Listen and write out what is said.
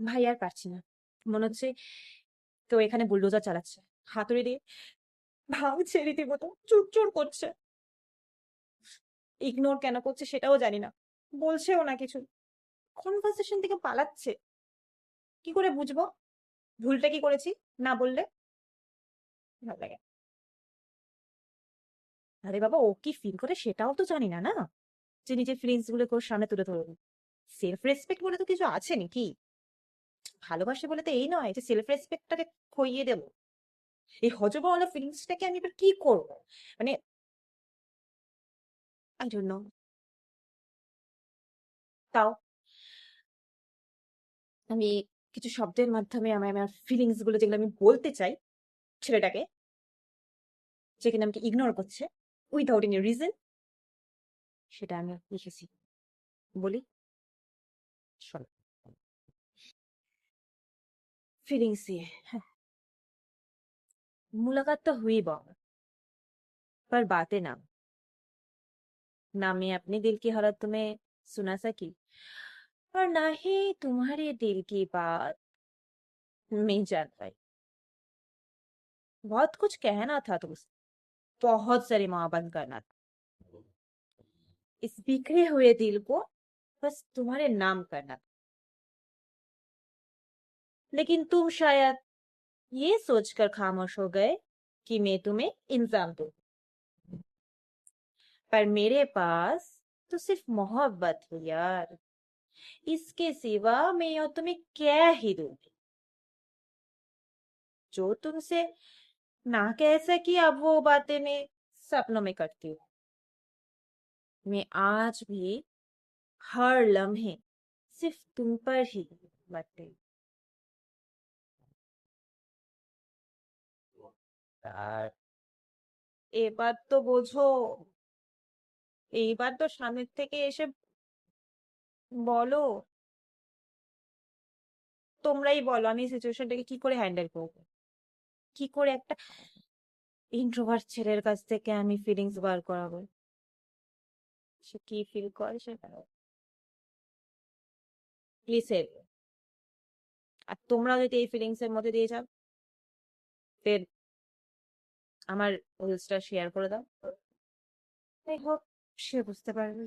ভাই আর পারছি না। মনে হচ্ছে কেউ এখানে বুলডোজার চালাচ্ছে, হাতুড়ি দিয়ে ভাঙছে রীতিমতো, চুরচুর করছে। ইগনোর কেন করছে সেটাও জানি না, বলছেও না কিছু, কনভারসেশন থেকে পালাচ্ছে। কি করে বুঝবো ভুলটা কি করেছি? না বললে ভালো লাগে। আরে বাবা, ও কি ফিল করে সেটাও তো জানি না, না যে নিজের ফিলিংস গুলোকে ওর সামনে তুলে ধরবো। সেলফ রেসপেক্ট বলে তো কিছু আছে নাকি? ভালোবাসে বলে তো এই নয় যে সেলফ রেসপেক্টটাকে খইয়ে দেবো। এই হজবরল ফিলিংসটাকে আমি এবার কি করবো? মানে আই ডোন্ট নো। তাও আমি কিছু শব্দের মাধ্যমে আমি আমার ফিলিংস গুলো যেগুলো আমি বলতে চাই ছেলেটাকে, যে কিনা আমাকে ইগনোর করছে উইদাউট এনি রিজন, সেটা আমি লিখেছি। বলি, শোনো। फीलिंग्स ये है, मुलाकात तो हुई बहुत, पर बातें ना। ना मैं अपने दिल की हालत तुम्हें सुना सकी, और ना ही तुम्हारे दिल की बात मैं जान पाई। बहुत कुछ कहना था तुमसे, बहुत सारी मोहब्बत करना था, इस बिखरे हुए दिल को बस तुम्हारे नाम करना था। लेकिन तुम शायद ये सोचकर खामोश हो गए कि मैं तुम्हें इल्जाम दूं, पर मेरे पास तो सिर्फ मोहब्बत है यार। इसके सिवा मैं और तुम्हें क्या ही दूंगी? जो तुमसे ना कह सकी अब वो बातें मैं सपनों में करती हूँ। मैं आज भी हर लम्हे सिर्फ तुम पर ही मरती हूँ। আর এবার তো বোঝো, এইবার তো সামনের থেকে এসে বলো। তোমরাই বলো আমি সিচুয়েশনটাকে কি করে হ্যান্ডেল করবো, কি করে একটা ইন্ট্রোভার্ট ছেলের কাছ থেকে আমি ফিলিংস বার করাবো। সে কি ফিল করে সেটা প্লিজ হেল্প। আর তোমরা যদি এই ফিলিংস এর মধ্যে দিয়ে যাও, ফের আমার রিলসটা শেয়ার করে দাও। আই হোপ সে বুঝতে পারবে।